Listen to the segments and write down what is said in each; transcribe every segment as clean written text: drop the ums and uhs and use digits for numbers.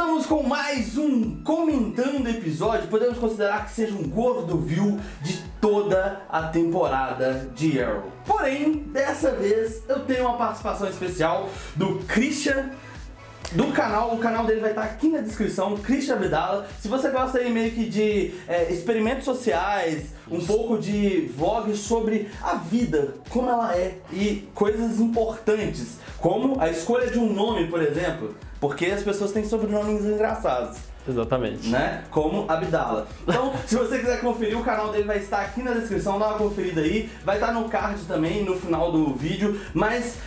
Voltamos com mais um Comentando Episódio. Podemos considerar que seja um gordo view de toda a temporada de Arrow. Porém, dessa vez eu tenho uma participação especial do Christian do canal. O canal dele vai estar aqui na descrição, Christian Abdala. Se você gosta aí meio que de experimentos sociais, um pouco de vlogs sobre a vida, como ela é e coisas importantes, como a escolha de um nome, por exemplo, porque as pessoas têm sobrenomes engraçados. Exatamente. Né? Como Abdala. Então, se você quiser conferir, o canal dele vai estar aqui na descrição, dá uma conferida aí. Vai estar no card também, no final do vídeo. Mas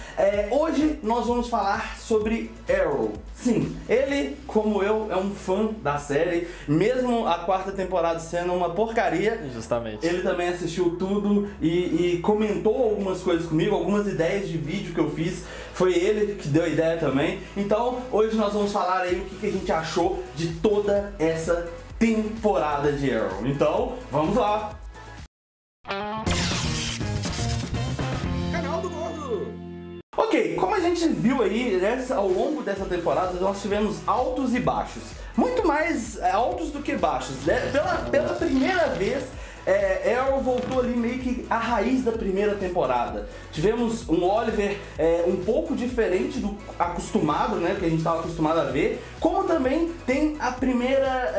hoje nós vamos falar sobre Arrow. Sim, ele, como eu, é um fã da série. Mesmo a quarta temporada sendo uma porcaria, justamente, ele também assistiu tudo e comentou algumas coisas comigo, algumas ideias de vídeo que eu fiz. Foi ele que deu a ideia também. Então, hoje nós vamos falar aí o que a gente achou de toda essa temporada de Arrow. Então, vamos lá! Canal do Gordo! Ok, como a gente viu aí, ao longo dessa temporada, nós tivemos altos e baixos. Muito mais altos do que baixos. Pela primeira vez, Arrow voltou ali meio que à raiz da primeira temporada. Tivemos um Oliver um pouco diferente do acostumado, né, que a gente estava acostumado a ver, como também tem a primeira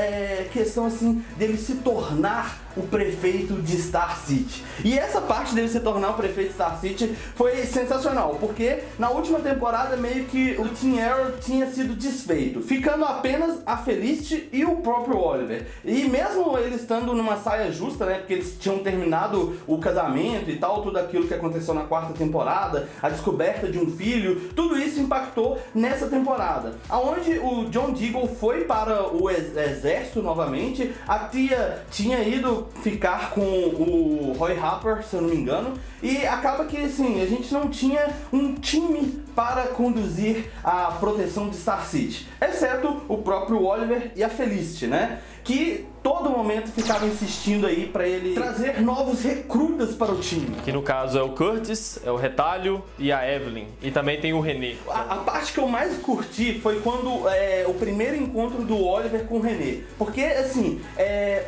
questão assim dele se tornar o prefeito de Star City. E essa parte dele se tornar o prefeito de Star City foi sensacional, porque na última temporada meio que o Team Arrow tinha sido desfeito, ficando apenas a Felicity e o próprio Oliver. E mesmo ele estando numa saia justa, né, porque eles tinham terminado o casamento e tal, tudo aquilo que aconteceu na quarta temporada, a descoberta de um filho, tudo isso impactou nessa temporada, aonde o John Diggle foi para o exército novamente, a tia tinha ido ficar com o Roy Harper, se eu não me engano, e acaba que assim, a gente não tinha um time para conduzir a proteção de Star City, exceto o próprio Oliver e a Felicity, né? Que todo momento ficava insistindo aí para ele trazer novos recrutas para o time. Que no caso é o Curtis, é o Retalho e a Evelyn. E também tem o René. A parte que eu mais curti foi quando o primeiro encontro do Oliver com o René. Porque assim,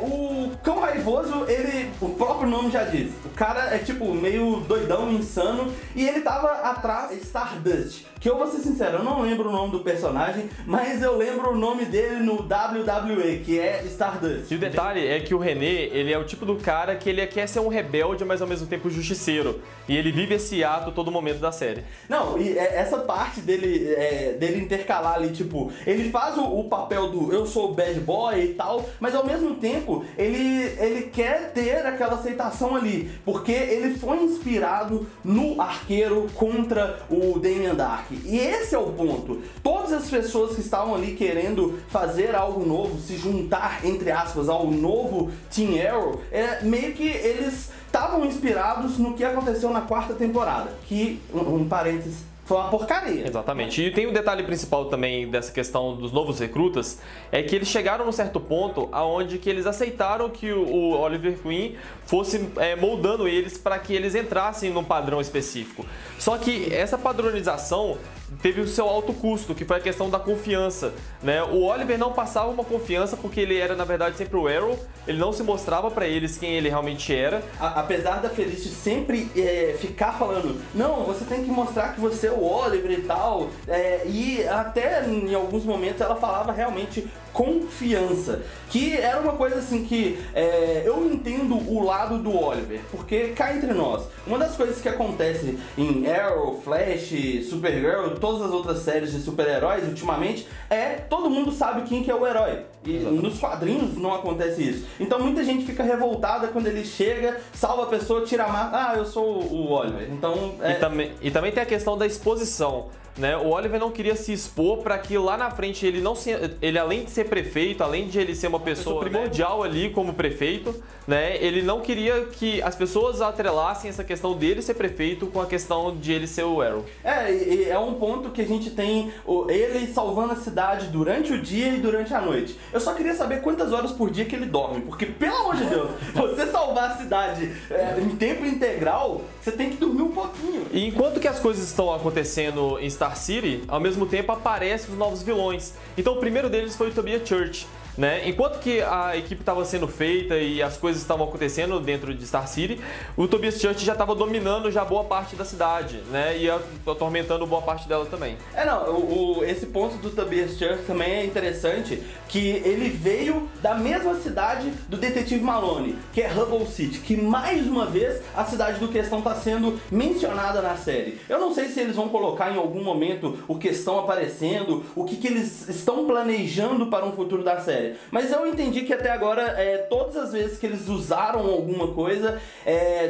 o Cão Raivoso, o próprio nome já diz. O cara é tipo meio doidão, insano. E ele tava atrás de Stardust. Que eu vou ser sincero, eu não lembro o nome do personagem, mas eu lembro o nome dele no WWE, que é Stardust. E o detalhe é que o René, ele é o tipo do cara que ele quer ser um rebelde, mas ao mesmo tempo justiceiro. E ele vive esse ato todo momento da série. Não, e essa parte dele intercalar ali, tipo, ele faz o papel do eu sou o bad boy e tal, mas ao mesmo tempo ele quer ter aquela aceitação ali, porque ele foi inspirado no Arqueiro contra o Damien Darhk. E esse é o ponto. Todas as pessoas que estavam ali querendo fazer algo novo, se juntar, entre aspas, ao novo Team Arrow, meio que eles estavam inspirados no que aconteceu na quarta temporada. Que, um parênteses, foi uma porcaria. Exatamente. E tem um detalhe principal também dessa questão dos novos recrutas, é que eles chegaram num certo ponto aonde que eles aceitaram que o Oliver Queen fosse moldando eles para que eles entrassem num padrão específico. Só que essa padronização teve o seu alto custo, que foi a questão da confiança, né? O Oliver não passava uma confiança porque ele era, na verdade, sempre o Arrow, ele não se mostrava pra eles quem ele realmente era. Apesar da Felicity sempre ficar falando, não, você tem que mostrar que você é o Oliver e tal, e até em alguns momentos ela falava realmente confiança, que era uma coisa assim que eu entendo o lado do Oliver, porque cá entre nós, uma das coisas que acontece em Arrow, Flash, Supergirl, todas as outras séries de super-heróis ultimamente, todo mundo sabe quem que é o herói. E nos quadrinhos não acontece isso. Então muita gente fica revoltada quando ele chega, salva a pessoa, tira a máscara, eu sou o Oliver. Então, e também tem a questão da exposição. Né? O Oliver não queria se expor para que lá na frente ele além de ser prefeito, além de ele ser uma pessoa primordial ali como prefeito, né? Ele não queria que as pessoas atrelassem essa questão dele ser prefeito com a questão de ele ser o Arrow. É um ponto que a gente tem ele salvando a cidade durante o dia e durante a noite. Eu só queria saber quantas horas por dia que ele dorme, porque pelo amor de Deus, você salvar a cidade em tempo integral, você tem que dormir um pouquinho. E enquanto que as coisas estão acontecendo em Star Star City, ao mesmo tempo aparecem os novos vilões. Então o primeiro deles foi o Tobias Church. Né? Enquanto que a equipe estava sendo feita e as coisas estavam acontecendo dentro de Star City, o Tobias Church já estava dominando já boa parte da cidade, né? E atormentando boa parte dela também. Esse ponto do Tobias Church também é interessante, que ele veio da mesma cidade do Detetive Malone, que é Hubble City, que mais uma vez a cidade do Questão está sendo mencionada na série. Eu não sei se eles vão colocar em algum momento o Questão aparecendo, o que eles estão planejando para um futuro da série. Mas eu entendi que até agora, todas as vezes que eles usaram alguma coisa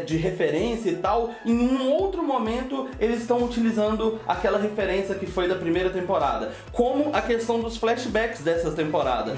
de referência e tal, em um outro momento eles estão utilizando aquela referência que foi da primeira temporada. Como a questão dos flashbacks dessa temporada.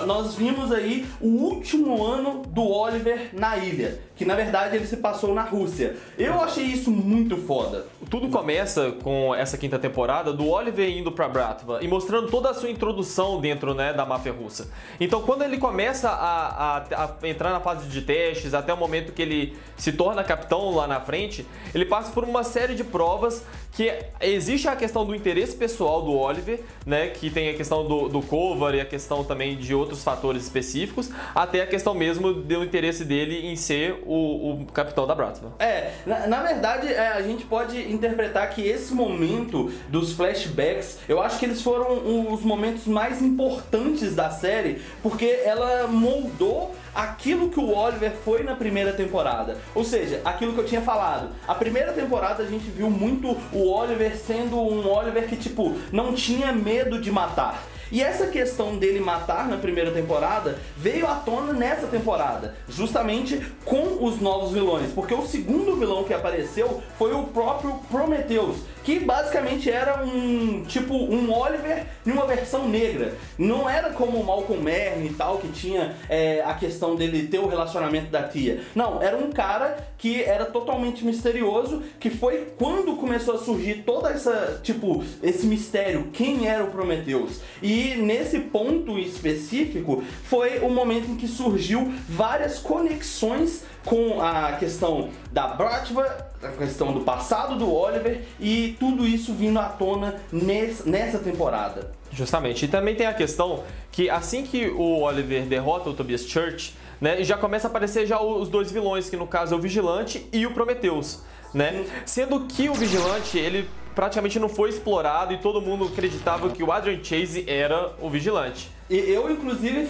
Nós vimos aí o último ano do Oliver na ilha, que na verdade ele se passou na Rússia. Eu achei isso muito foda. Tudo começa com essa quinta temporada do Oliver indo pra Bratva e mostrando toda a sua introdução dentro, né, da máfia russa. Então quando ele começa a entrar na fase de testes, até o momento que ele se torna capitão lá na frente, ele passa por uma série de provas que existe a questão do interesse pessoal do Oliver, né, que tem a questão do cover e a questão também de outros fatores específicos, até a questão mesmo do interesse dele em ser o capitão da Bratva. Na verdade, a gente pode interpretar que esse momento dos flashbacks, eu acho que eles foram os momentos mais importantes da série, porque ela moldou aquilo que o Oliver foi na primeira temporada. Ou seja, aquilo que eu tinha falado. A primeira temporada a gente viu muito o Oliver sendo um Oliver que, tipo, não tinha medo de matar. E essa questão dele matar na primeira temporada veio à tona nessa temporada, justamente com os novos vilões, porque o segundo vilão que apareceu foi o próprio Prometheus, que basicamente era um Oliver em uma versão negra. Não era como o Malcolm Merlyn e tal, que tinha a questão dele ter o relacionamento da tia. Não, era um cara que era totalmente misterioso, que foi quando começou a surgir toda esse mistério, quem era o Prometheus. E nesse ponto específico foi o momento em que surgiu várias conexões com a questão da Bratva, a questão do passado do Oliver e tudo isso vindo à tona nessa temporada. Justamente. E também tem a questão que assim que o Oliver derrota o Tobias Church, né, já começa a aparecer já os dois vilões, que no caso é o Vigilante e o Prometheus, né? Sendo que o Vigilante, ele praticamente não foi explorado e todo mundo acreditava que o Adrian Chase era o Vigilante. Eu, inclusive,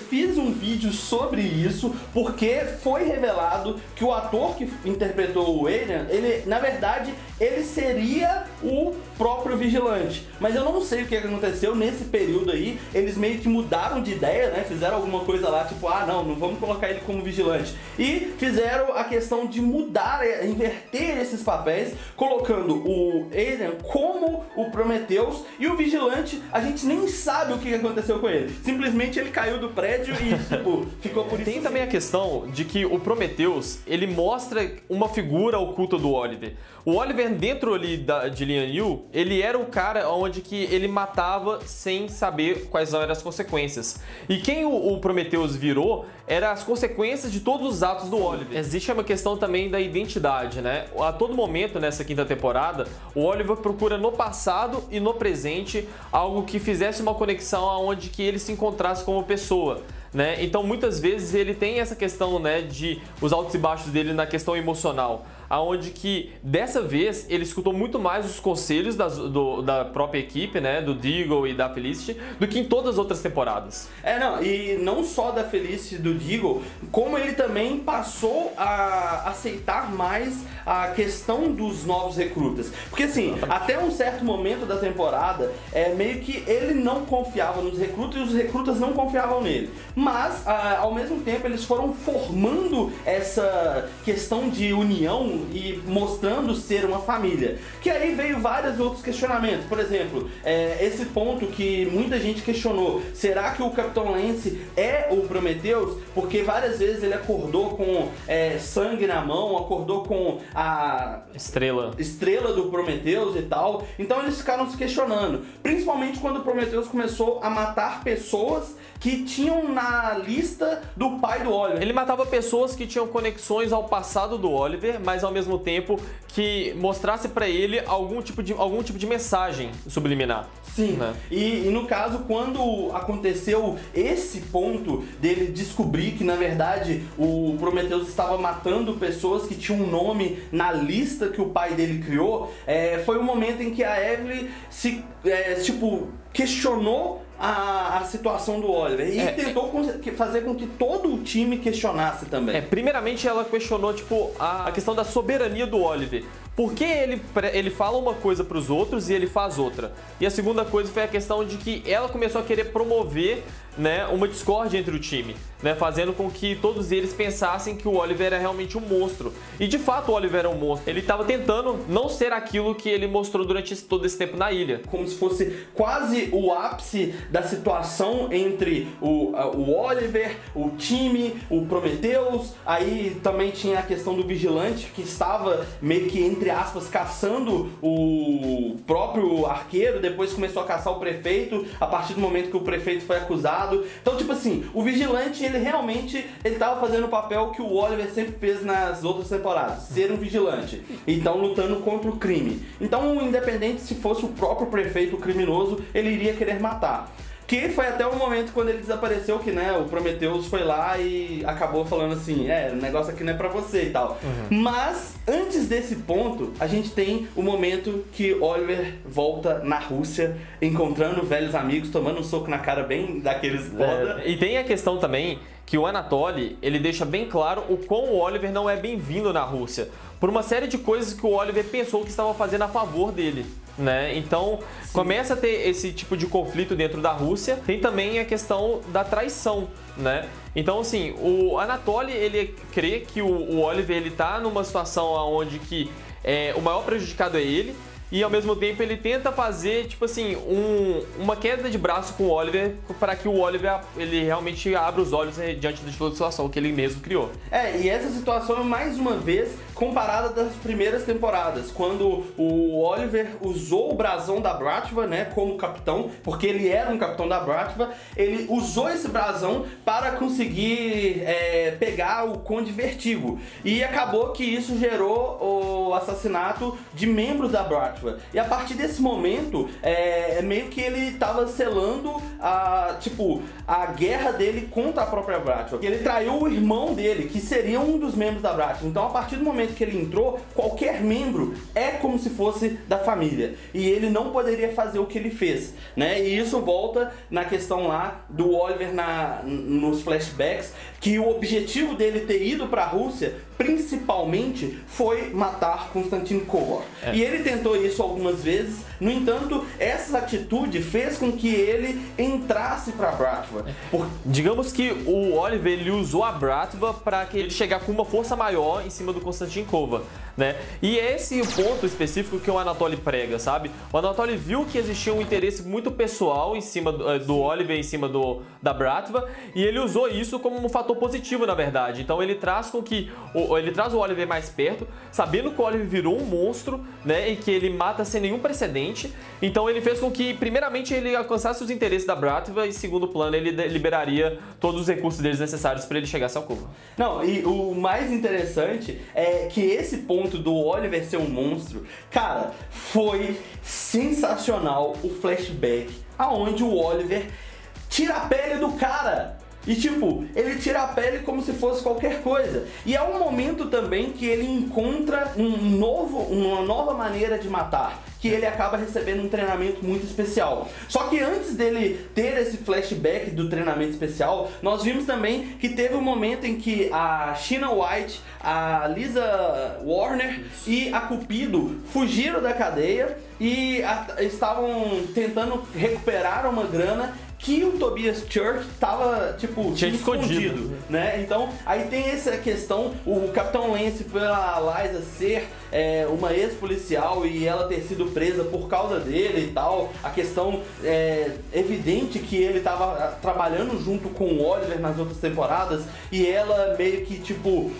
fiz um vídeo sobre isso, porque foi revelado que o ator que interpretou o Adrian, na verdade, ele seria o próprio Vigilante. Mas eu não sei o que aconteceu nesse período aí, eles meio que mudaram de ideia, né? Fizeram alguma coisa lá, tipo, não vamos colocar ele como Vigilante. E fizeram a questão de mudar, inverter esses papéis, colocando o Adrian como o Prometheus e o Vigilante, a gente nem sabe o que aconteceu com ele. Simplesmente ele caiu do prédio e, ficou por isso. Tem também a questão de que o Prometheus, ele mostra uma figura oculta do Oliver. O Oliver, dentro ali de Lian Yu, ele era o cara onde que ele matava sem saber quais eram as consequências. E quem o Prometheus virou eram as consequências de todos os atos do Oliver. Existe uma questão também da identidade, né? A todo momento, nessa quinta temporada, o Oliver procura no passado e no presente algo que fizesse uma conexão aonde que ele se encontrasse como pessoa. Né? Então muitas vezes ele tem essa questão, né, de os altos e baixos dele na questão emocional, aonde que dessa vez ele escutou muito mais os conselhos da própria equipe, né, do Deagle e da Felicity, do que em todas as outras temporadas. E não só da Felicity e do Deagle, como ele também passou a aceitar mais a questão dos novos recrutas. Porque assim, até um certo momento da temporada, meio que ele não confiava nos recrutas e os recrutas não confiavam nele. Mas, ao mesmo tempo, eles foram formando essa questão de união e mostrando ser uma família. Que aí veio vários outros questionamentos. Por exemplo, esse ponto que muita gente questionou. Será que o Capitão Lance é o Prometheus? Porque várias vezes ele acordou com sangue na mão, acordou com a estrela do Prometheus e tal. Então eles ficaram se questionando. Principalmente quando o Prometheus começou a matar pessoas que tinham na na lista do pai do Oliver. Ele matava pessoas que tinham conexões ao passado do Oliver, mas ao mesmo tempo que mostrasse pra ele algum tipo de mensagem subliminar. Sim, né? E no caso, quando aconteceu esse ponto dele descobrir que, na verdade, o Prometheus estava matando pessoas que tinham um nome na lista que o pai dele criou, foi o momento em que a Evelyn se, questionou a situação do Oliver e tentou fazer com que todo o time questionasse também. Primeiramente ela questionou a questão da soberania do Oliver. Por que ele fala uma coisa para os outros e ele faz outra? E a segunda coisa foi a questão de que ela começou a querer promover, né, uma discórdia entre o time, né, fazendo com que todos eles pensassem que o Oliver era realmente um monstro. E de fato o Oliver era um monstro. Ele estava tentando não ser aquilo que ele mostrou durante todo esse tempo na ilha. Como se fosse quase o ápice da situação entre o Oliver, o time, o Prometheus. Aí também tinha a questão do vigilante que estava meio que, entre aspas, caçando o próprio arqueiro, depois começou a caçar o prefeito a partir do momento que o prefeito foi acusado. Então, tipo assim, o vigilante, ele realmente tava fazendo o papel que o Oliver sempre fez nas outras temporadas, ser um vigilante. Então, lutando contra o crime. Então, independente se fosse o próprio prefeito o criminoso, ele iria querer matar. Que foi até o momento quando ele desapareceu que, né, o Prometheus foi lá e acabou falando assim, o negócio aqui não é pra você e tal. Mas, antes desse ponto, a gente tem o momento que Oliver volta na Rússia, encontrando velhos amigos, tomando um soco na cara bem daqueles foda. E tem a questão também que o Anatoly, ele deixa bem claro o quão o Oliver não é bem-vindo na Rússia, por uma série de coisas que o Oliver pensou que estava fazendo a favor dele. Né? Então, começa a ter esse tipo de conflito dentro da Rússia. Tem também a questão da traição, né? Então, assim, o Anatoly, ele crê que o Oliver, ele tá numa situação onde que o maior prejudicado é ele. E ao mesmo tempo ele tenta fazer, uma queda de braço com o Oliver para que o Oliver ele realmente abra os olhos diante de toda a situação que ele mesmo criou. E essa situação é mais uma vez comparada das primeiras temporadas, quando o Oliver usou o brasão da Bratva, né, como capitão, porque ele era um capitão da Bratva, ele usou esse brasão para conseguir pegar o Conde Vertigo. E acabou que isso gerou o assassinato de membros da Bratva. E a partir desse momento, meio que ele estava selando a guerra dele contra a própria Bratva. Ele traiu o irmão dele, que seria um dos membros da Bratva. Então, a partir do momento que ele entrou, qualquer membro é como se fosse da família. E ele não poderia fazer o que ele fez, né? E isso volta na questão lá do Oliver nos flashbacks, que o objetivo dele ter ido para a Rússia, principalmente, foi matar Konstantin Kovor. E ele tentou isso algumas vezes, no entanto, essa atitude fez com que ele entrasse para Bratva. Digamos que o Oliver ele usou a Bratva para que ele chegar com uma força maior em cima do Konstantin Kovor, né? E esse é o ponto específico que o Anatoly prega, sabe? O Anatoly viu que existia um interesse muito pessoal em cima do Oliver, em cima da Bratva, e ele usou isso como um fator positivo, na verdade. Então ele traz o Oliver mais perto, sabendo que o Oliver virou um monstro, né, e que ele mata sem nenhum precedente. Então ele fez com que, primeiramente, ele alcançasse os interesses da Bratva e, segundo plano, ele liberaria todos os recursos deles necessários para ele chegar ao Kovor. Não, e o mais interessante é que esse ponto do Oliver ser um monstro, cara, foi sensacional o flashback, aonde o Oliver tira a pele do cara. E ele tira a pele como se fosse qualquer coisa. E é um momento também que ele encontra uma nova maneira de matar, que ele acaba recebendo um treinamento muito especial. Só que antes dele ter esse flashback do treinamento especial, nós vimos também que teve um momento em que a Sheena White, a Lisa Warner e a Cupido fugiram da cadeia e estavam tentando recuperar uma grana que o Tobias Church tava, tinha escondido, né? Então, aí tem essa questão, o Capitão Lance, pela Liza ser uma ex-policial e ela ter sido presa por causa dele e tal, a questão evidente que ele tava trabalhando junto com o Oliver nas outras temporadas e ela meio que tipo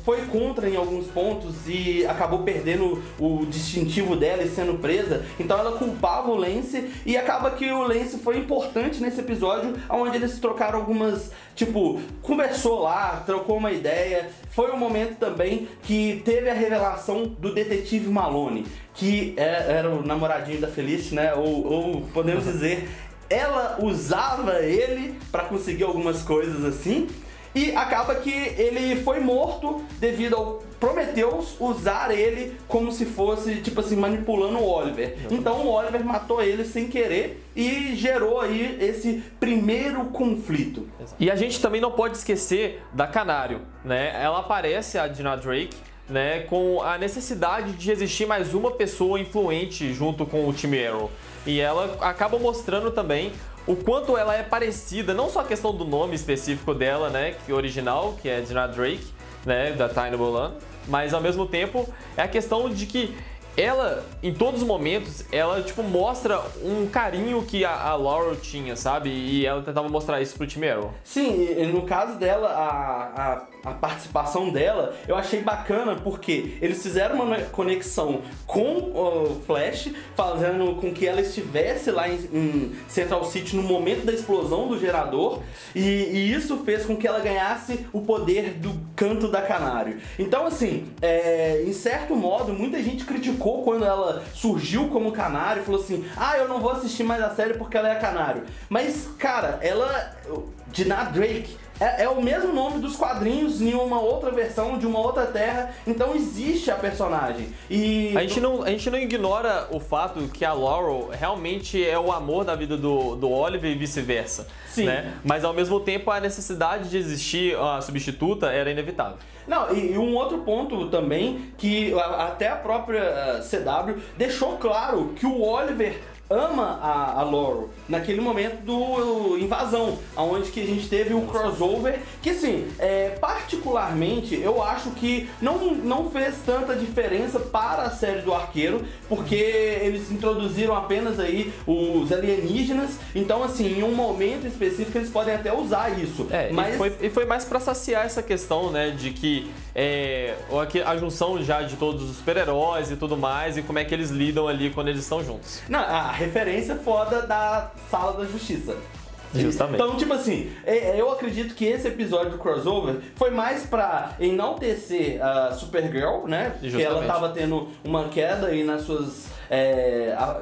foi contra em alguns pontos e acabou perdendo o distintivo dela e sendo presa, então ela culpava o Lance e acaba que o Lance foi importante nesse episódio, onde eles trocaram algumas, tipo, conversou lá, trocou uma ideia. Foi um momento também que teve a revelação do detetive Malone, que era o namoradinho da Felicity, né? Ou podemos dizer, ela usava ele pra conseguir algumas coisas assim. E acaba que ele foi morto devido ao Prometheus usar ele como se fosse, tipo assim, manipulando o Oliver. Então o Oliver matou ele sem querer e gerou aí esse primeiro conflito. E a gente também não pode esquecer da Canário, né? Ela aparece, a Dina Drake, né, com a necessidade de existir mais uma pessoa influente junto com o time Arrow. E ela acaba mostrando também o quanto ela é parecida, não só a questão do nome específico dela, né, que é original, que é Dina Drake, né, da Tiny Bolan, mas ao mesmo tempo é a questão de que ela, em todos os momentos, ela tipo mostra um carinho que a Laurel tinha, sabe? E ela tentava mostrar isso pro time Arrow. Sim, e no caso dela, a participação dela, eu achei bacana porque eles fizeram uma conexão com o Flash, fazendo com que ela estivesse lá em Central City no momento da explosão do gerador, e isso fez com que ela ganhasse o poder do canto da Canário. Então, assim, em certo modo, muita gente criticou quando ela surgiu como Canário, falou assim, eu não vou assistir mais a série porque ela é a Canário. Mas, cara, Dina Drake é o mesmo nome dos quadrinhos em uma outra versão, de uma outra terra, então existe a personagem. E a gente não ignora o fato que a Laurel realmente é o amor da vida do Oliver e vice-versa. Sim. Né? Mas ao mesmo tempo a necessidade de existir a substituta era inevitável. Não, e um outro ponto também, que até a própria CW deixou claro que o Oliver ama a Laurel naquele momento do Invasão, onde que a gente teve o crossover, que assim, particularmente eu acho que não fez tanta diferença para a série do Arqueiro, porque eles introduziram apenas aí os alienígenas, então assim, em um momento específico eles podem até usar isso. Mas e foi mais para saciar essa questão, né, de que a junção já de todos os super-heróis e tudo mais, e como é que eles lidam ali quando eles estão juntos. Não, a referência foda da Sala da Justiça. Justamente. Então, tipo assim, eu acredito que esse episódio do crossover foi mais pra enaltecer a Supergirl, né? Justamente. Que ela tava tendo uma queda aí nas suas,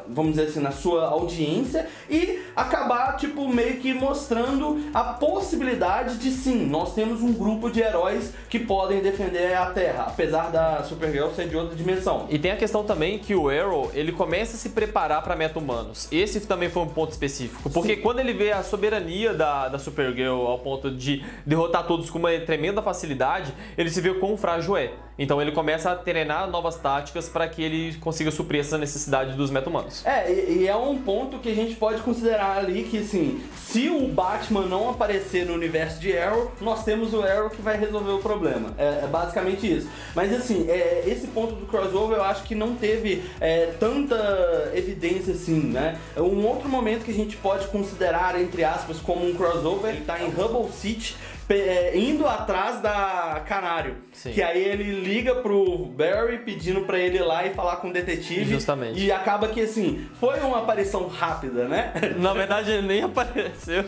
vamos dizer assim, na sua audiência, e acabar, tipo, meio que mostrando a possibilidade de, sim, nós temos um grupo de heróis que podem defender a Terra, apesar da Supergirl ser de outra dimensão. E tem a questão também que o Arrow, ele começa a se preparar para meta-humanos. Esse também foi um ponto específico, porque quando ele vê a soberania da Supergirl ao ponto de derrotar todos com uma tremenda facilidade, ele se vê o quão frágil é. Então ele começa a treinar novas táticas para que ele consiga suprir essa necessidade dos meta-humanos. E é um ponto que a gente pode considerar ali que, assim, se o Batman não aparecer no universo de Arrow, nós temos o Arrow que vai resolver o problema. É basicamente isso. Mas, assim, esse ponto do crossover eu acho que não teve tanta evidência assim, né? Um outro momento que a gente pode considerar, entre aspas, como um crossover, ele tá em Hubble City, indo atrás da Canário. Sim. Que aí ele liga pro Barry pedindo pra ele ir lá e falar com o detetive. Justamente. E acaba que, assim, foi uma aparição rápida, né? Na verdade, ele nem apareceu.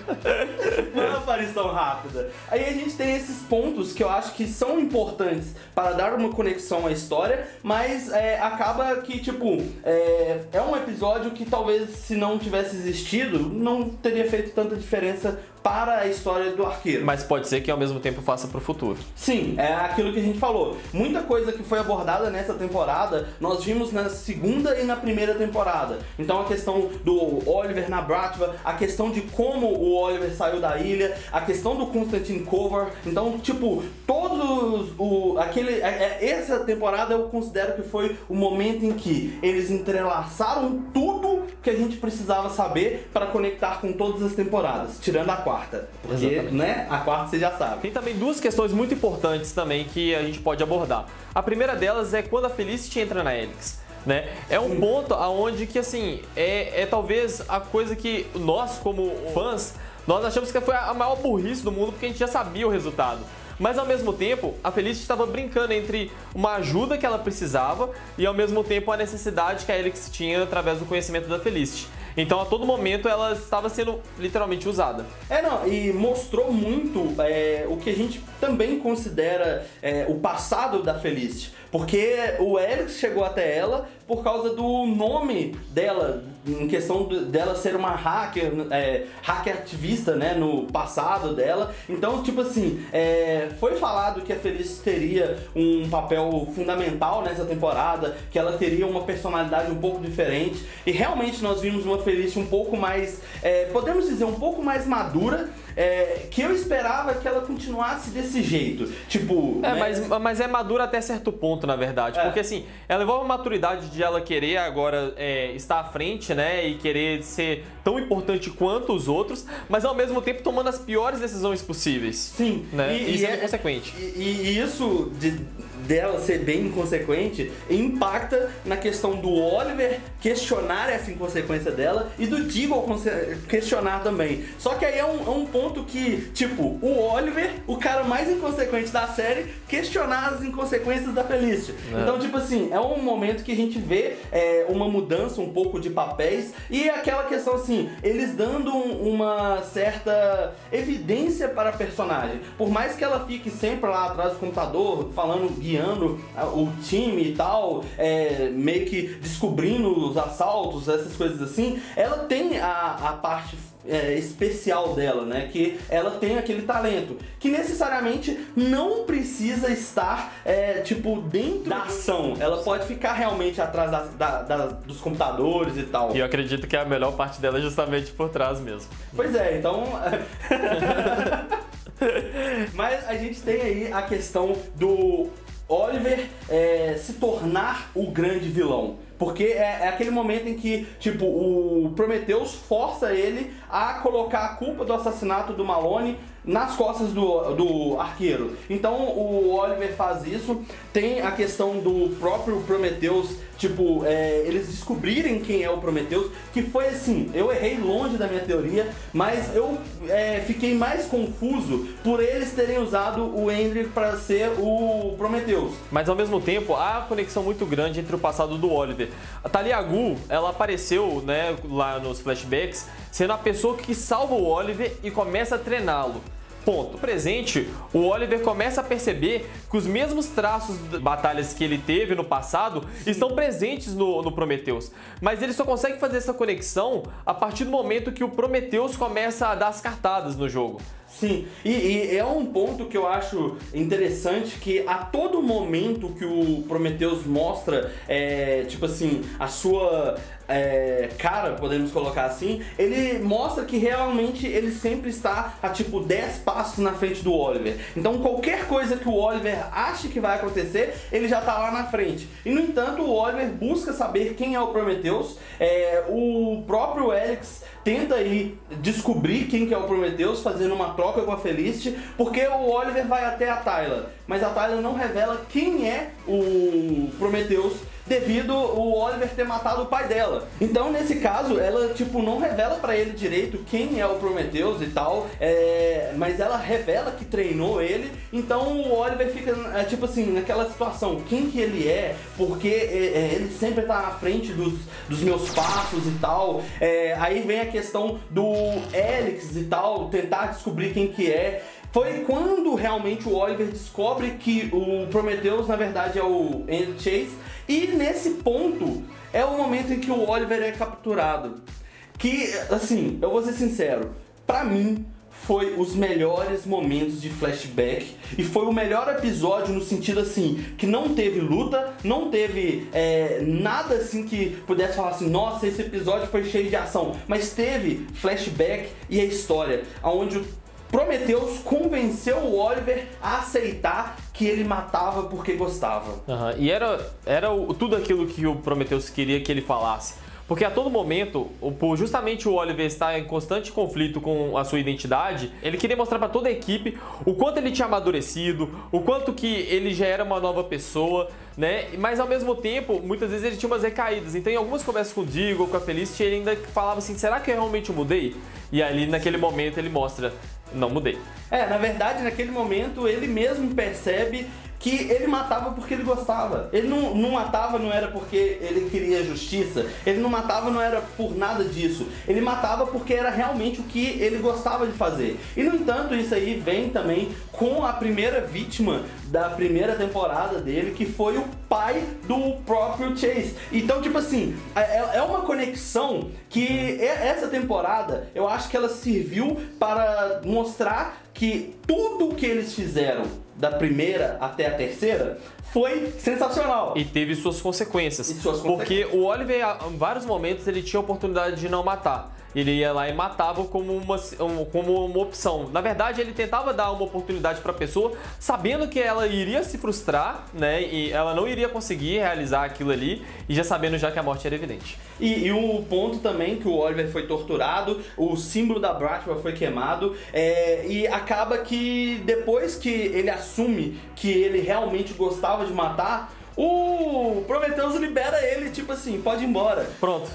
Foi uma aparição rápida. Aí a gente tem esses pontos que eu acho que são importantes para dar uma conexão à história, mas acaba que, tipo, é um episódio que talvez, se não tivesse existido, não teria feito tanta diferença para a história do Arqueiro. Mas pode ser que ao mesmo tempo faça pro futuro. Sim, é aquilo que a gente falou. Muita coisa que foi abordada nessa temporada, nós vimos na segunda e na primeira temporada. Então a questão do Oliver na Bratva, a questão de como o Oliver saiu da ilha, a questão do Constantine Cover. Então, tipo, essa temporada eu considero que foi o momento em que eles entrelaçaram tudo que a gente precisava saber para conectar com todas as temporadas, tirando a quarta. Porque, exatamente, né, a quarta você já sabe. Tem também duas questões muito importantes também que a gente pode abordar. A primeira delas é quando a Felicity entra na Helix. né? É um ponto aonde que, assim, é talvez a coisa que nós, como fãs, nós achamos que foi a maior burrice do mundo, porque a gente já sabia o resultado. Mas ao mesmo tempo, a Felicity estava brincando entre uma ajuda que ela precisava e ao mesmo tempo a necessidade que a Alyx tinha através do conhecimento da Felicity. Então, a todo momento, ela estava sendo literalmente usada. E mostrou muito o que a gente também considera o passado da Felicity. Porque o Alyx chegou até ela por causa do nome dela, em questão dela ser uma hacker ativista, né, no passado dela. Então, tipo assim, foi falado que a Felicity teria um papel fundamental nessa temporada, que ela teria uma personalidade um pouco diferente. E realmente nós vimos uma Felicity um pouco mais, podemos dizer, um pouco mais madura, que eu esperava que ela continuasse desse jeito. Tipo, mas é madura até certo ponto, na verdade. Porque assim, ela levou a maturidade de ela querer agora estar à frente, né? E querer ser tão importante quanto os outros, mas ao mesmo tempo tomando as piores decisões possíveis. Sim. Né? E isso é inconsequente. E isso dela ser bem inconsequente impacta na questão do Oliver questionar essa inconsequência dela e do Deagle questionar também. Só que aí é um ponto que, tipo, o Oliver, o cara mais inconsequente da série, questionar as inconsequências da Felicity. Então, tipo assim, é um momento que a gente vê uma mudança um pouco de papéis e aquela questão assim, eles dando uma certa evidência para a personagem. Por mais que ela fique sempre lá atrás do computador, falando, guiando o time e tal, meio que descobrindo os assaltos, essas coisas assim, ela tem a parte especial dela, né? Que ela tem aquele talento que necessariamente não precisa estar tipo dentro da ação. Ela pode ficar realmente atrás dos computadores e tal. E eu acredito que a melhor parte dela é justamente por trás mesmo. Pois é, então mas a gente tem aí a questão do Oliver se tornar o grande vilão. Porque é aquele momento em que, tipo, o Prometheus força ele a colocar a culpa do assassinato do Malone nas costas do arqueiro. Então o Oliver faz isso. Tem a questão do próprio Prometheus, tipo, eles descobrirem quem é o Prometheus, que foi assim, eu errei longe da minha teoria, mas eu fiquei mais confuso por eles terem usado o Hendrik para ser o Prometheus. Mas ao mesmo tempo, há uma conexão muito grande entre o passado do Oliver. A Talia al Ghul, ela apareceu, né, lá nos flashbacks, sendo a pessoa que salva o Oliver e começa a treiná-lo. Ponto. No presente, o Oliver começa a perceber que os mesmos traços de batalhas que ele teve no passado estão presentes no Prometheus. Mas ele só consegue fazer essa conexão a partir do momento que o Prometheus começa a dar as cartadas no jogo. Sim, e é um ponto que eu acho interessante, que a todo momento que o Prometheus mostra, tipo assim, a sua cara, podemos colocar assim, ele mostra que realmente ele sempre está a tipo 10 passos na frente do Oliver. Então qualquer coisa que o Oliver ache que vai acontecer, ele já está lá na frente. E no entanto, o Oliver busca saber quem é o Prometheus, o próprio Alyx tenta aí descobrir quem que é o Prometheus, fazendo uma troca com a Felicity, porque o Oliver vai até a Tyla, mas a Tyla não revela quem é o Prometheus, devido o Oliver ter matado o pai dela. Então, nesse caso, ela, tipo, não revela pra ele direito quem é o Prometheus e tal, mas ela revela que treinou ele. Então, o Oliver fica, tipo assim, naquela situação, quem que ele é, porque ele sempre tá à frente dos meus passos e tal. Aí vem a questão do Alyx e tal, tentar descobrir quem que é. Foi quando realmente o Oliver descobre que o Prometheus, na verdade, é o Hendrik Chase. E nesse ponto, é o momento em que o Oliver é capturado. Que, assim, eu vou ser sincero, pra mim, foi os melhores momentos de flashback. E foi o melhor episódio no sentido, assim, que não teve luta, não teve nada, assim, que pudesse falar assim, nossa, esse episódio foi cheio de ação. Mas teve flashback e a história, onde o Prometheus convenceu o Oliver a aceitar que ele matava porque gostava. E era tudo aquilo que o Prometheus queria que ele falasse. Porque a todo momento, por justamente o Oliver estar em constante conflito com a sua identidade, ele queria mostrar para toda a equipe o quanto ele tinha amadurecido, o quanto que ele já era uma nova pessoa, né? Mas ao mesmo tempo, muitas vezes ele tinha umas recaídas. Então em algumas conversas com o Deagle, com a Felicity, ele ainda falava assim, será que eu realmente mudei? E ali naquele momento ele mostra, não mudei. Na verdade, naquele momento ele mesmo percebe que ele matava porque ele gostava. Ele não matava, não era porque ele queria justiça. Ele não matava, não era por nada disso. Ele matava porque era realmente o que ele gostava de fazer. E no entanto, isso aí vem também com a primeira vítima da primeira temporada dele, que foi o pai do próprio Chase. Então, tipo assim, é uma conexão que essa temporada, eu acho que ela serviu para mostrar que tudo que eles fizeram da primeira até a terceira foi sensacional. E teve suas consequências. Porque o Oliver, em vários momentos, ele tinha a oportunidade de não matar. Ele ia lá e matava como uma opção. Na verdade, ele tentava dar uma oportunidade para a pessoa, sabendo que ela iria se frustrar, né? E ela não iria conseguir realizar aquilo ali, e já sabendo já que a morte era evidente. E o ponto também que o Oliver foi torturado, o símbolo da Bratva foi queimado, e acaba que depois que ele assume que ele realmente gostava de matar, o Prometheus libera ele, tipo assim, pode ir embora. Pronto.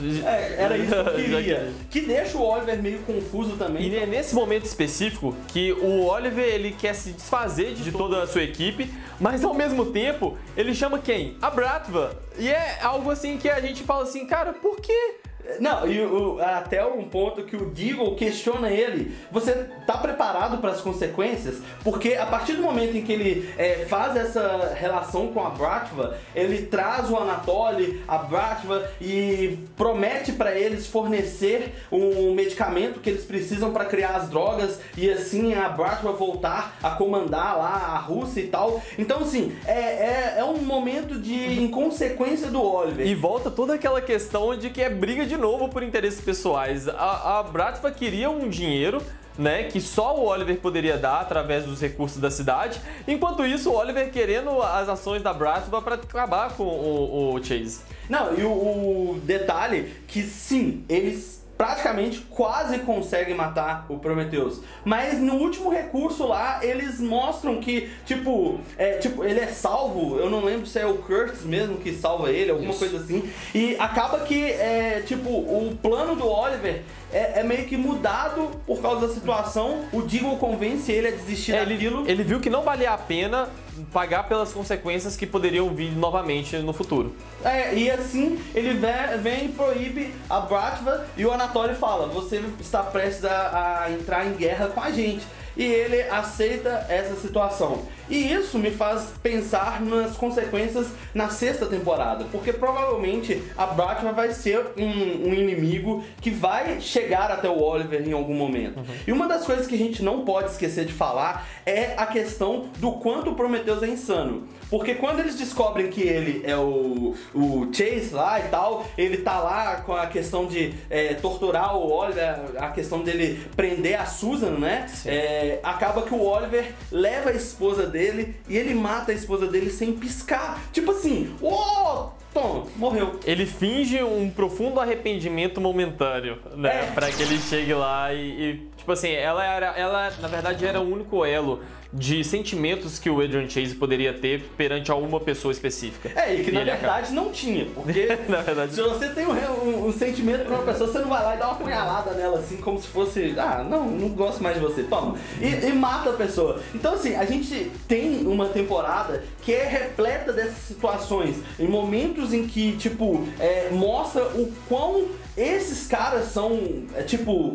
Era isso que eu queria. Que deixa o Oliver meio confuso também. E é nesse momento específico que o Oliver, ele quer se desfazer de toda a sua equipe, mas ao mesmo tempo, ele chama quem? A Bratva. E é algo assim que a gente fala assim, cara, por quê? Não, e até um ponto que o Deagle questiona ele, você tá preparado para as consequências? Porque a partir do momento em que ele faz essa relação com a Bratva, ele traz o Anatoly, a Bratva, e promete para eles fornecer um medicamento que eles precisam para criar as drogas, e assim a Bratva voltar a comandar lá a Rússia e tal. Então assim, é um momento de inconsequência do Oliver. E volta toda aquela questão de que é briga de novo por interesses pessoais. A Bratva queria um dinheiro, né, que só o Oliver poderia dar através dos recursos da cidade, enquanto isso o Oliver querendo as ações da Bratva para acabar com o Chase. Não, e o detalhe que sim, eles praticamente quase conseguem matar o Prometheus, mas no último recurso lá eles mostram que ele é salvo. Eu não lembro se é o Curtis mesmo que salva ele, alguma coisa assim, e acaba que o plano do Oliver é meio que mudado por causa da situação. O Deagle convence ele a desistir daquilo. Ele viu que não valia a pena pagar pelas consequências que poderiam vir novamente no futuro. E assim ele vem e proíbe a Bratva, e o Anatoly fala, você está prestes a entrar em guerra com a gente. E ele aceita essa situação. E isso me faz pensar nas consequências na sexta temporada, porque provavelmente a Bratva vai ser um inimigo que vai chegar até o Oliver em algum momento. E uma das coisas que a gente não pode esquecer de falar é a questão do quanto o Prometheus é insano. Porque quando eles descobrem que ele é o Chase lá e tal, ele tá lá com a questão de torturar o Oliver, a questão dele prender a Susan, né? Acaba que o Oliver leva a esposa dele e ele mata a esposa dele sem piscar. Tipo assim, Tom, morreu. Ele finge um profundo arrependimento momentâneo, né? Pra que ele chegue lá tipo assim, ela na verdade era o único elo de sentimentos que o Adrian Chase poderia ter perante alguma pessoa específica. E que na verdade não tinha, porque na verdade, se você tem um sentimento pra uma pessoa, você não vai lá e dá uma punhalada nela assim, como se fosse, não gosto mais de você, toma, e mata a pessoa. Então assim, a gente tem uma temporada que é repleta dessas situações, em momentos em que, mostra o quão esses caras são,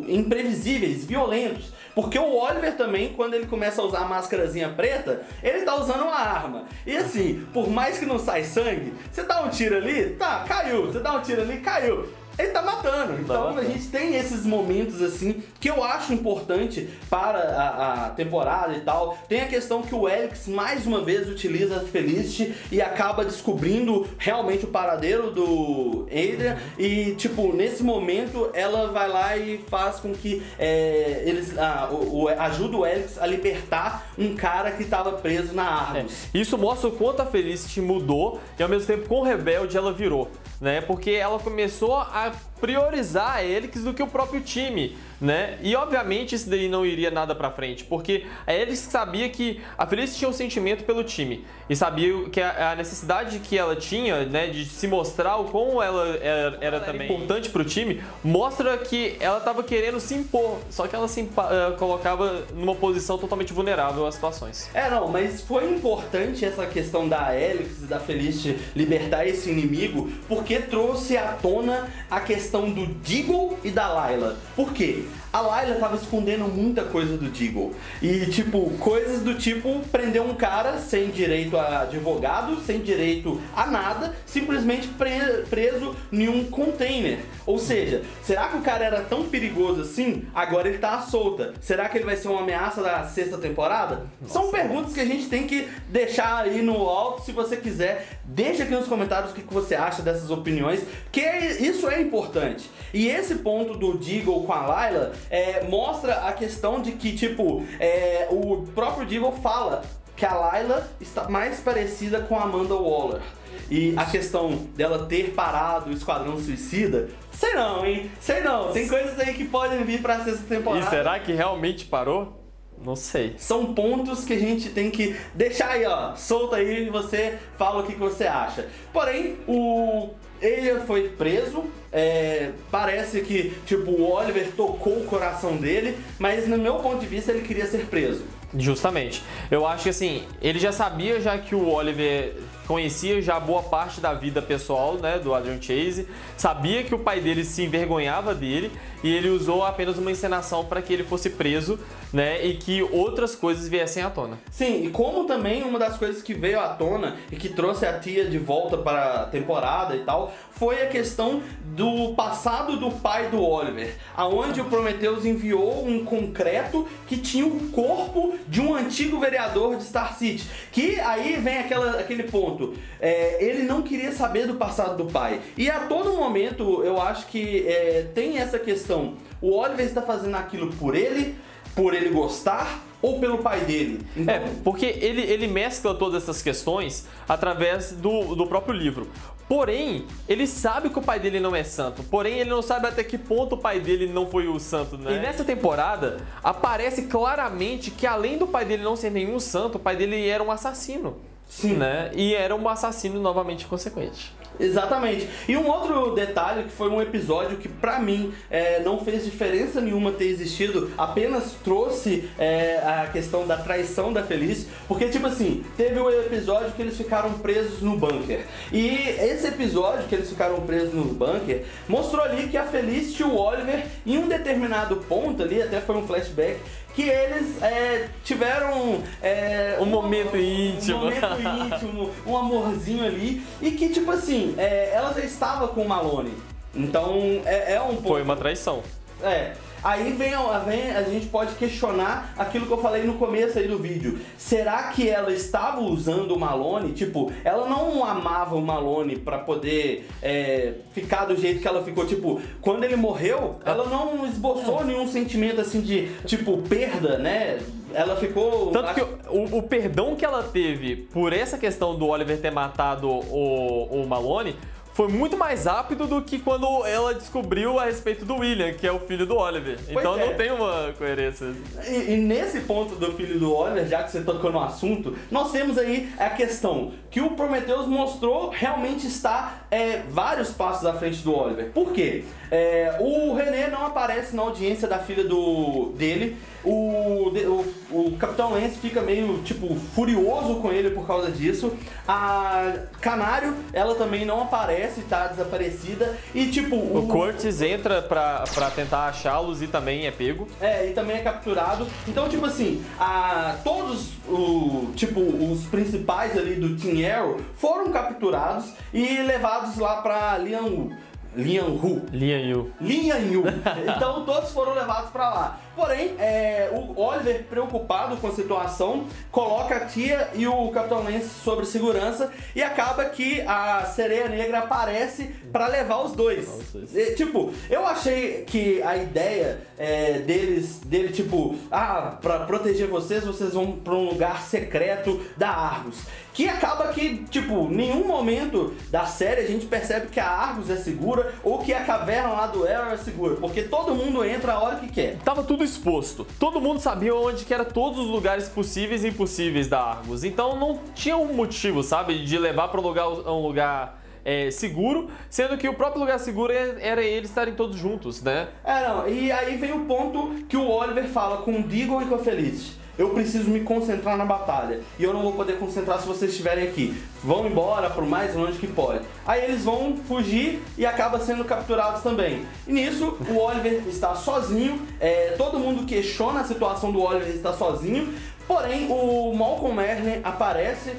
imprevisíveis, violentos. Porque o Oliver também, quando ele começa a usar a máscarazinha preta, ele tá usando uma arma. E assim, por mais que não sai sangue, você dá um tiro ali, caiu. Você dá um tiro ali, caiu. Ele tá matando. Então a gente tem esses momentos assim que eu acho importante para a temporada e tal. Tem a questão que o Helix mais uma vez utiliza a Felicity e acaba descobrindo realmente o paradeiro do Adrian. E nesse momento ela vai lá e faz com que ajuda o Helix a libertar um cara que estava preso na Argus. Isso mostra o quanto a Felicity mudou e ao mesmo tempo quão rebelde ela virou. né? Porque ela começou a priorizar a Helix do que o próprio time, né? E obviamente isso daí não iria nada pra frente, porque a Helix sabia que a Felicity tinha um sentimento pelo time e sabia que a necessidade que ela tinha, né, de se mostrar o quão ela era também importante pro time, mostra que ela estava querendo se impor, só que ela se colocava numa posição totalmente vulnerável às situações. Não, mas foi importante essa questão da Helix e da Felicity libertar esse inimigo, porque trouxe à tona a questão do Deagle e da Layla. Por quê? A Layla tava escondendo muita coisa do Deagle. E, tipo, coisas do tipo prender um cara sem direito a advogado, sem direito a nada, simplesmente preso em um container. Ou seja, será que o cara era tão perigoso assim? Agora ele tá à solta. Será que ele vai ser uma ameaça da 6ª temporada? São perguntas que a gente tem que deixar aí no alto. Se você quiser, deixa aqui nos comentários o que você acha dessas opiniões, porque isso é importante. E esse ponto do Deagle com a Layla mostra a questão de que, tipo, o próprio Deagle fala que a Layla está mais parecida com a Amanda Waller. E a questão dela ter parado o Esquadrão Suicida, sei não, hein? Sei não. Tem coisas aí que podem vir pra 6ª temporada. E será que realmente parou? Não sei. São pontos que a gente tem que deixar aí, ó, solto aí, e você fala o que você acha. Porém, ele foi preso, parece que, tipo, o Oliver tocou o coração dele, mas no meu ponto de vista ele queria ser preso. Justamente. Eu acho que assim, ele já sabia já que o Oliver conhecia já boa parte da vida pessoal, né, do Adrian Chase, sabia que o pai dele se envergonhava dele e ele usou apenas uma encenação para que ele fosse preso, né, e que outras coisas viessem à tona. Sim, e como também uma das coisas que veio à tona e que trouxe a tia de volta para a temporada e tal, foi a questão do passado do pai do Oliver, aonde o Prometheus enviou um concreto que tinha o corpo de um antigo vereador de Star City, que aí vem aquele ponto, ele não queria saber do passado do pai, e a todo momento eu acho que tem essa questão, o Oliver está fazendo aquilo por ele gostar ou pelo pai dele. Então... porque ele mescla todas essas questões através do próprio livro. Porém, ele sabe que o pai dele não é santo. Porém, ele não sabe até que ponto o pai dele não foi o santo, né? E nessa temporada, aparece claramente que além do pai dele não ser nenhum santo, o pai dele era um assassino. Sim. Né? E era um assassino novamente consequente. Exatamente. E um outro detalhe, que foi um episódio que pra mim não fez diferença nenhuma ter existido, apenas trouxe a questão da traição da Felicity, porque tipo assim, teve o episódio que eles ficaram presos no bunker, e esse episódio que eles ficaram presos no bunker mostrou ali que a Felicity e o Oliver, em um determinado ponto ali, até foi um flashback, que eles tiveram um momento íntimo, um amorzinho ali, e que tipo assim, ela já estava com o Malone, então um pouco... Foi uma traição. Aí a gente pode questionar aquilo que eu falei no começo aí do vídeo. Será que ela estava usando o Malone? Tipo, ela não amava o Malone pra poder ficar do jeito que ela ficou. Tipo, quando ele morreu, ela não esboçou nenhum sentimento assim de, tipo, perda, né? Ela ficou... Tanto que o perdão que ela teve por essa questão do Oliver ter matado o Malone foi muito mais rápido do que quando ela descobriu a respeito do William, que é o filho do Oliver. Então não tem uma coerência. E nesse ponto do filho do Oliver, já que você tocou no assunto, nós temos aí a questão que o Prometheus mostrou realmente está vários passos à frente do Oliver. Por quê? O René não aparece na audiência da filha dele. O Capitão Lance fica meio, tipo, furioso com ele por causa disso. A Canário, ela também não aparece, tá desaparecida. E, tipo... O Curtis entra pra tentar achá-los e também é pego. E também é capturado. Então, tipo assim, todos os principais ali do Team Arrow foram capturados e levados lá pra Lian Yu. Então todos foram levados pra lá. Porém, o Oliver, preocupado com a situação, coloca a tia e o Capitão Lance sobre segurança e acaba que a Sereia Negra aparece pra levar os dois. Tipo, eu achei que a ideia dele, tipo, pra proteger vocês vão pra um lugar secreto da Argus. Que acaba que, tipo, em nenhum momento da série a gente percebe que a Argus é segura ou que a caverna lá do Arrow é segura, porque todo mundo entra a hora que quer. Tava tudo exposto. Todo mundo sabia onde que era todos os lugares possíveis e impossíveis da Argus. Então não tinha um motivo, sabe, de levar para um lugar seguro, sendo que o próprio lugar seguro era eles estarem todos juntos, né? Não, e aí vem o ponto que o Oliver fala com o Deagle e com a Felicity. Eu preciso me concentrar na batalha. E eu não vou poder concentrar se vocês estiverem aqui. Vão embora pro mais longe que pode. Aí eles vão fugir e acabam sendo capturados também. E nisso, o Oliver está sozinho. Todo mundo questiona a situação do Oliver estar sozinho. Porém, o Malcolm Merlyn aparece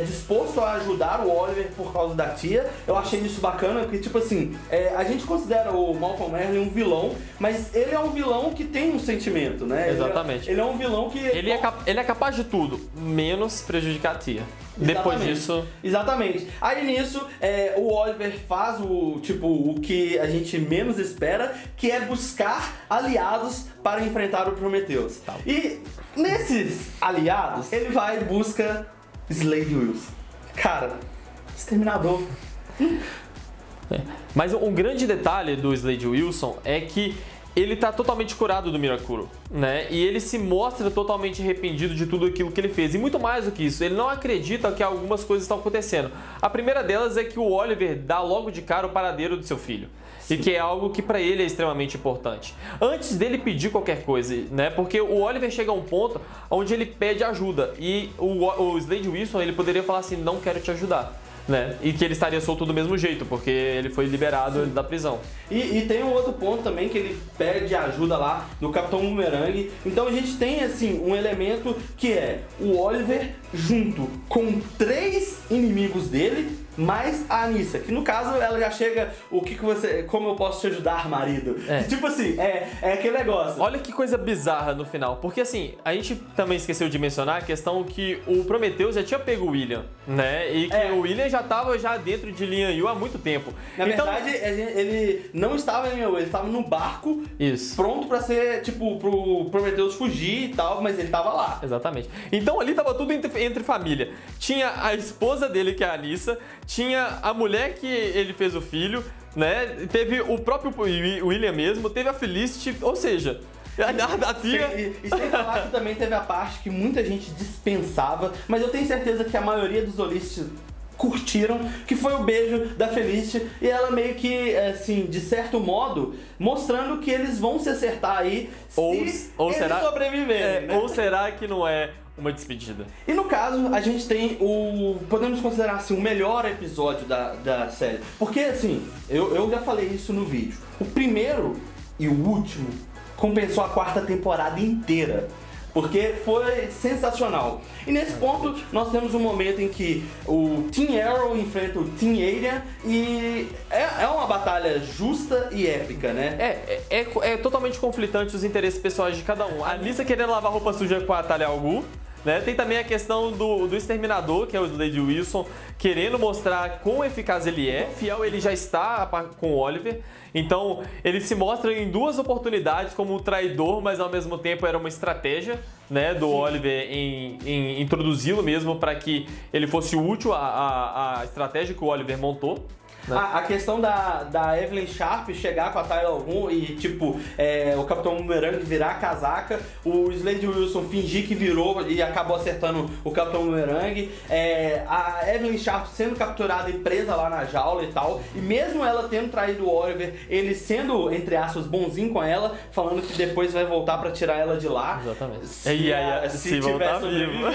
disposto a ajudar o Oliver por causa da tia. Eu achei isso bacana, porque tipo assim, a gente considera o Malcolm Merlyn um vilão, mas ele é um vilão que tem um sentimento, né? Exatamente. Ele é um vilão que... Ele é capaz de tudo, menos prejudicar a tia. Exatamente. Depois disso... Exatamente. Aí nisso, o Oliver faz o que a gente menos espera, que é buscar aliados para enfrentar o Prometheus. Tá. E nesses aliados, ele vai e busca Slade Wilson. Cara, Exterminador. Mas um grande detalhe do Slade Wilson é que ele tá totalmente curado do Mirakuro, né? E ele se mostra totalmente arrependido de tudo aquilo que ele fez. E muito mais do que isso, ele não acredita que algumas coisas estão acontecendo. A primeira delas é que o Oliver dá logo de cara o paradeiro do seu filho. Sim. E que é algo que pra ele é extremamente importante. Antes dele pedir qualquer coisa, né? Porque o Oliver chega a um ponto onde ele pede ajuda. E o Slade Wilson, ele poderia falar assim, não quero te ajudar. Né? E que ele estaria solto do mesmo jeito, porque ele foi liberado da prisão. E tem um outro ponto também, que ele pede ajuda lá do Capitão Boomerang. Então a gente tem assim um elemento que é o Oliver junto com 3 inimigos dele, mais a Anissa, que no caso ela já chega, como eu posso te ajudar, marido? Tipo assim, é aquele negócio. Olha que coisa bizarra no final, porque assim, a gente também esqueceu de mencionar a questão que o Prometheus já tinha pego o William, né? E que o William já estava dentro de Lian Yu há muito tempo. Na verdade, ele não estava em Lian Yu, ele estava no barco, pronto pra ser, tipo, pro Prometheus fugir e tal, mas ele tava lá. Exatamente. Então ali tava tudo entre família. Tinha a esposa dele, que é a Anissa, tinha a mulher que ele fez o filho, né? Teve o próprio William mesmo, teve a Felicity, ou seja, a tia... E sem falar que também teve a parte que muita gente dispensava, mas eu tenho certeza que a maioria dos holistas curtiram, que foi o beijo da Felicity, e ela meio que, assim, de certo modo, mostrando que eles vão se acertar aí se eles sobreviverem. Né? Ou será que não é uma despedida? E no caso, a gente tem podemos considerar assim, o melhor episódio da série. Porque assim, eu já falei isso no vídeo. O primeiro e o último compensou a 4ª temporada inteira. Porque foi sensacional. E nesse ponto, nós temos um momento em que o Team Arrow enfrenta o Team Alien e é uma batalha justa e épica, né? É totalmente conflitante os interesses pessoais de cada um. A Anissa querendo lavar roupa suja com a Talia al Ghul, né? Tem também a questão do Exterminador, que é o Slade Wilson, querendo mostrar quão eficaz ele é. Fiel ele já está com o Oliver. Então ele se mostra em 2 oportunidades como um traidor, mas ao mesmo tempo era uma estratégia, né, do Oliver em introduzi-lo mesmo para que ele fosse útil à estratégia que o Oliver montou. A questão da Evelyn Sharp chegar com a Talia al Ghul e, tipo, o Capitão Boomerang virar a casaca, o Slade Wilson fingir que virou e acabou acertando o Capitão Boomerang, a Evelyn Sharp sendo capturada e presa lá na jaula e tal, e mesmo ela tendo traído o Oliver, ele sendo, entre aspas, bonzinho com ela, falando que depois vai voltar pra tirar ela de lá. Exatamente. Se voltar vivo.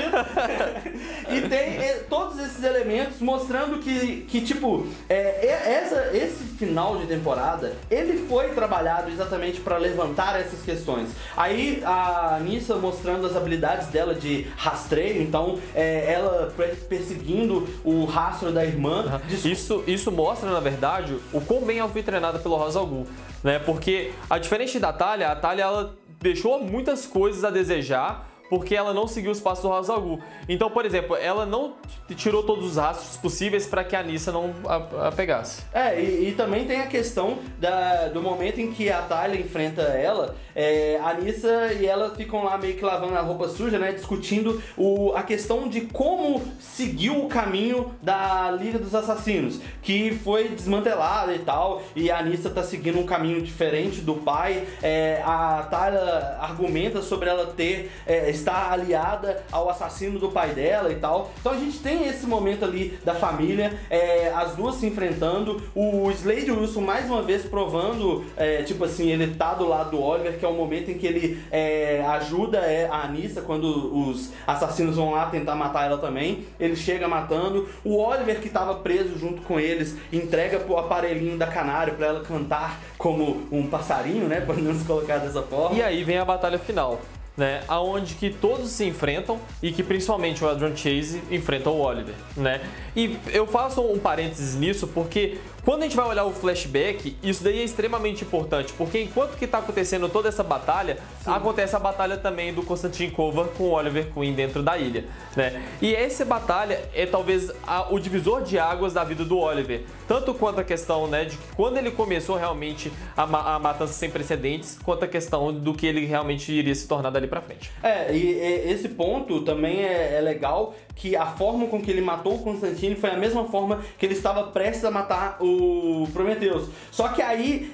E tem todos esses elementos mostrando que tipo, esse final de temporada, ele foi trabalhado exatamente para levantar essas questões. Aí a Anissa mostrando as habilidades dela de rastreio, então ela perseguindo o rastro da irmã. Isso mostra, na verdade, o quão bem ela foi treinada pelo Ra's al Ghul, né? Porque, diferente da Talia, a Talia ela deixou muitas coisas a desejar, porque ela não seguiu os passos do Ra's al Ghul. Então, por exemplo, ela não tirou todos os rastros possíveis para que a Nyssa não a pegasse. E também tem a questão do momento em que a Talia enfrenta ela, a Nyssa e ela ficam lá meio que lavando a roupa suja, né, discutindo a questão de como seguiu o caminho da Liga dos Assassinos, que foi desmantelada e tal, e a Nyssa tá seguindo um caminho diferente do pai. A Talia argumenta sobre ela estar aliada ao assassino do pai dela e tal. Então a gente tem esse momento ali da família, as duas se enfrentando, o Slade Wilson mais uma vez provando, tipo assim, ele tá do lado do Oliver, que é o momento em que ele ajuda a Nyssa quando os assassinos vão lá tentar matar ela também, ele chega matando. O Oliver, que tava preso junto com eles, entrega pro aparelhinho da Canário pra ela cantar como um passarinho, né, podemos colocar dessa forma. E aí vem a batalha final, né, aonde que todos se enfrentam e que principalmente o Adrian Chase enfrenta o Oliver, né? E eu faço um parênteses nisso porque quando a gente vai olhar o flashback, isso daí é extremamente importante, porque enquanto que está acontecendo toda essa batalha, acontece a batalha também do Konstantin Kova com o Oliver Queen dentro da ilha, né? E essa batalha é talvez o divisor de águas da vida do Oliver, tanto quanto a questão, né, de que quando ele começou realmente a matança sem precedentes, quanto a questão do que ele realmente iria se tornar dali pra frente. E esse ponto também é legal, que a forma com que ele matou o Constantine foi a mesma forma que ele estava prestes a matar o Prometheus. Só que aí,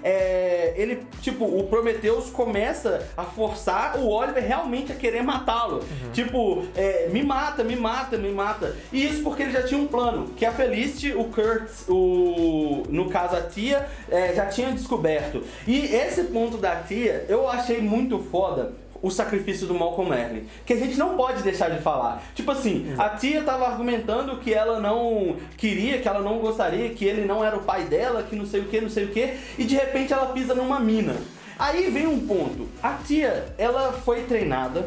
o Prometheus começa a forçar o Oliver realmente a querer matá-lo. Tipo, me mata, me mata, me mata. E isso porque ele já tinha um plano, que a Felicity, o Kurtz, no caso a tia, já tinha descoberto. E esse ponto da tia, eu achei muito foda, o sacrifício do Malcolm Merlyn, que a gente não pode deixar de falar. Tipo assim, a tia tava argumentando que ela não queria, que ela não gostaria, que ele não era o pai dela, que não sei o que, e de repente ela pisa numa mina. Aí vem um ponto, a tia, ela foi treinada,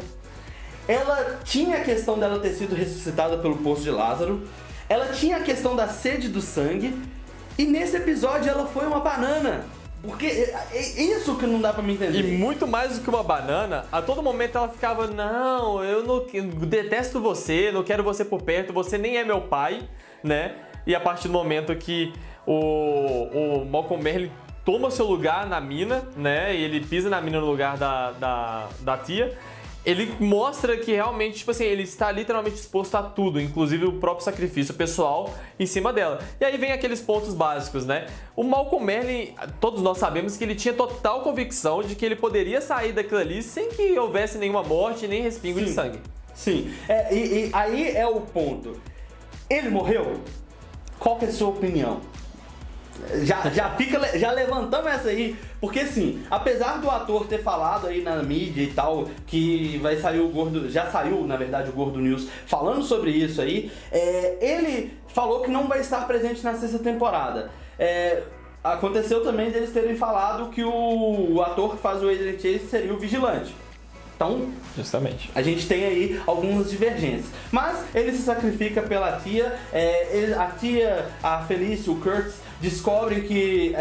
ela tinha a questão dela ter sido ressuscitada pelo Poço de Lázaro, ela tinha a questão da sede do sangue, e nesse episódio ela foi uma banana. Porque é isso que não dá pra me entender. E muito mais do que uma banana, a todo momento ela ficava, não, eu detesto você, não quero você por perto, você nem é meu pai, né? E a partir do momento que o Malcolm Merlyn toma seu lugar na mina, né? E ele pisa na mina no lugar da tia, ele mostra que realmente, tipo assim, ele está literalmente disposto a tudo, inclusive o próprio sacrifício pessoal em cima dela. E aí vem aqueles pontos básicos, né? O Malcolm Merlyn, todos nós sabemos que ele tinha total convicção de que ele poderia sair daquilo ali sem que houvesse nenhuma morte, nem respingo de sangue. Sim, e aí é o ponto. Ele morreu? Qual que é a sua opinião? Já levantamos essa aí, porque assim, apesar do ator ter falado aí na mídia e tal, que vai sair o Gordo, já saiu na verdade o Gordo News falando sobre isso aí, ele falou que não vai estar presente na sexta temporada. Aconteceu também deles terem falado que o ator que faz o Adrian Chase seria o Vigilante. Então, justamente, a gente tem aí algumas divergências. Mas ele se sacrifica pela tia, a tia, a Felicity, o Kurtz, descobrem que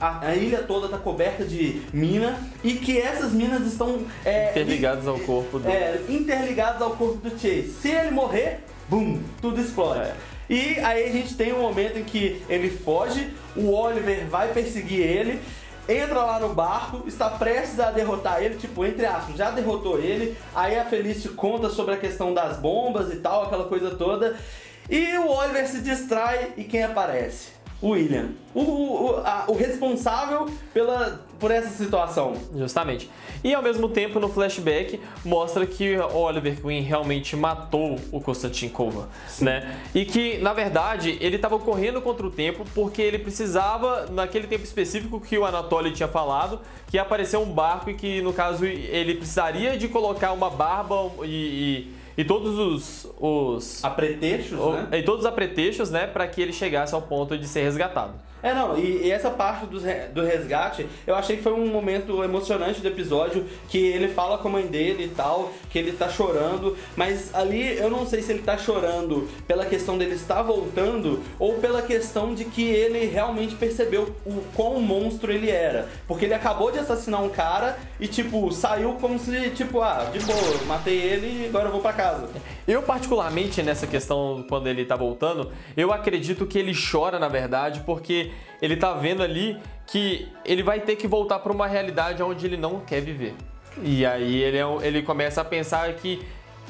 a ilha toda está coberta de mina e que essas minas estão interligadas ao corpo do... interligadas ao corpo do Chase. Se ele morrer, bum, tudo explode. E aí a gente tem um momento em que ele foge, o Oliver vai perseguir ele, entra lá no barco, está prestes a derrotar ele, tipo, entre aspas, já derrotou ele. Aí a Felicity conta sobre a questão das bombas e tal, aquela coisa toda. E o Oliver se distrai e quem aparece? O William, o responsável por essa situação. Justamente. E ao mesmo tempo, no flashback, mostra que o Oliver Queen realmente matou o Konstantin Kova, né? E que, na verdade, ele estava correndo contra o tempo porque ele precisava, naquele tempo específico que o Anatoly tinha falado, que ia aparecer um barco e que, no caso, ele precisaria de colocar uma barba e todos os apretrechos, né? E todos os apretrechos, né, para que ele chegasse ao ponto de ser resgatado. Não, e essa parte do resgate, eu achei que foi um momento emocionante do episódio, que ele fala com a mãe dele e tal, que ele tá chorando, mas ali eu não sei se ele tá chorando pela questão dele estar voltando, ou pela questão de que ele realmente percebeu o quão monstro ele era, porque ele acabou de assassinar um cara e, tipo, saiu como se, tipo, de boa, matei ele e agora eu vou pra casa. Eu, particularmente, nessa questão, quando ele tá voltando, eu acredito que ele chora, na verdade, porque ele tá vendo ali que ele vai ter que voltar pra uma realidade onde ele não quer viver. E aí ele começa a pensar que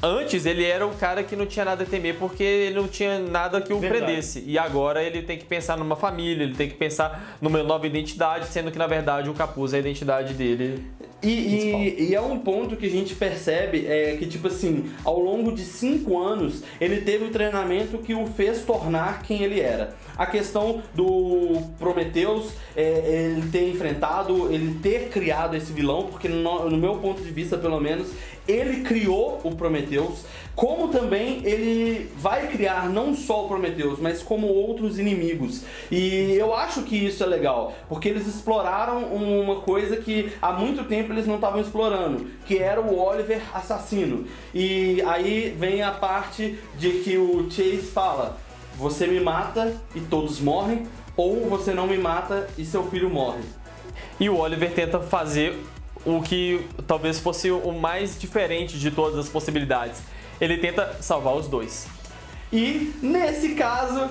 antes ele era o cara que não tinha nada a temer porque ele não tinha nada que o prendesse. E agora ele tem que pensar numa família, ele tem que pensar numa nova identidade, sendo que, na verdade, o capuz é a identidade dele. E é um ponto que a gente percebe que, tipo assim, ao longo de 5 anos, ele teve o treinamento que o fez tornar quem ele era. A questão do Prometheus, ele ter enfrentado, ele ter criado esse vilão, porque no meu ponto de vista, pelo menos, ele criou o Prometheus, como também ele vai criar não só o Prometheus, mas como outros inimigos. E eu acho que isso é legal, porque eles exploraram uma coisa que há muito tempo eles não estavam explorando, que era o Oliver assassino. E aí vem a parte de que o Chase fala: você me mata e todos morrem, ou você não me mata e seu filho morre. E o Oliver tenta fazer o que talvez fosse o mais diferente de todas as possibilidades. Ele tenta salvar os dois. E nesse caso,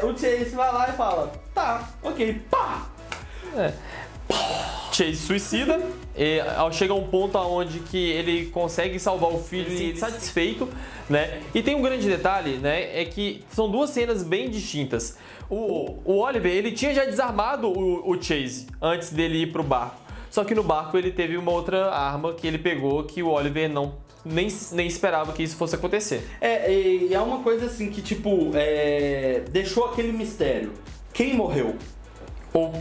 o Chase vai lá e fala: tá, ok, pá! Chase suicida, e chega a um ponto onde que ele consegue salvar o filho e satisfeito, né? E tem um grande detalhe, né? É que são duas cenas bem distintas. O Oliver, ele tinha já desarmado o Chase antes dele ir pro barco. Só que no barco ele teve uma outra arma que ele pegou que o Oliver nem esperava que isso fosse acontecer. E é uma coisa assim que, tipo, deixou aquele mistério. Quem morreu? Ou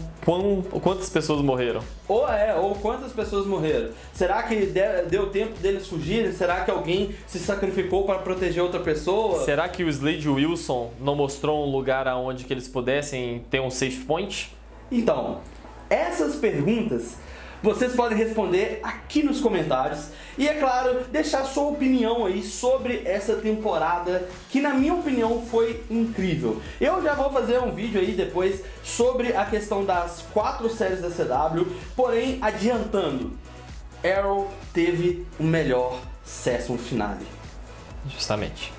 quantas pessoas morreram? Ou quantas pessoas morreram? Será que deu tempo deles fugirem? Será que alguém se sacrificou para proteger outra pessoa? Será que o Slade Wilson não mostrou um lugar onde que eles pudessem ter um safe point? Então, essas perguntas vocês podem responder aqui nos comentários e, é claro, deixar sua opinião aí sobre essa temporada, que na minha opinião foi incrível. Eu já vou fazer um vídeo aí depois sobre a questão das 4 séries da CW, porém, adiantando, Arrow teve o melhor season finale. Justamente.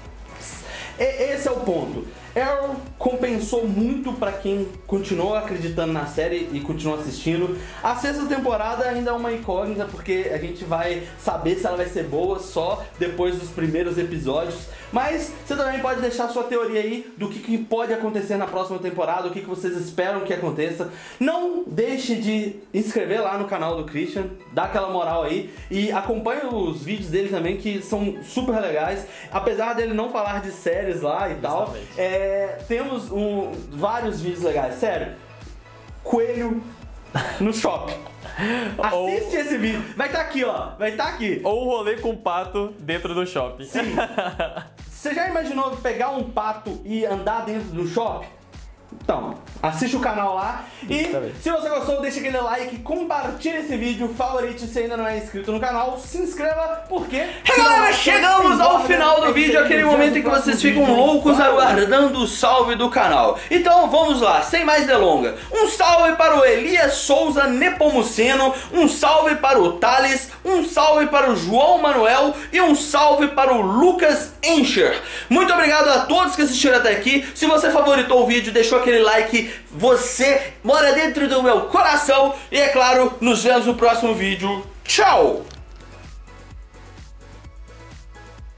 Esse é o ponto. Arrow compensou muito pra quem continuou acreditando na série e continuou assistindo. A 6ª temporada ainda é uma incógnita, porque a gente vai saber se ela vai ser boa só depois dos primeiros episódios. Mas você também pode deixar sua teoria aí do que pode acontecer na próxima temporada, o que vocês esperam que aconteça. Não deixe de inscrever lá no canal do Christian, dá aquela moral aí e acompanhe os vídeos dele também, que são super legais. Apesar dele não falar de séries lá e tal, temos vários vídeos legais. Sério, coelho no shopping. Assiste esse vídeo. Vai estar aqui, ó. Vai estar aqui. Ou um rolê com um pato dentro do shopping. Sim. Você já imaginou pegar um pato e andar dentro do shopping? Então, assiste o canal lá e se você gostou, deixa aquele like, compartilha esse vídeo, favorite se ainda não é inscrito no canal, se inscreva, porque... Galera, chegamos ao final do vídeo, aquele momento em que vocês ficam loucos aguardando o salve do canal. Então vamos lá, sem mais delonga. Um salve para o Elias Souza Nepomuceno, um salve para o Thales, um salve para o João Manuel e um salve para o Lucas Encher. Muito obrigado a todos que assistiram até aqui. Se você favoritou o vídeo, deixou aquele like, você mora dentro do meu coração. E é claro, nos vemos no próximo vídeo. Tchau!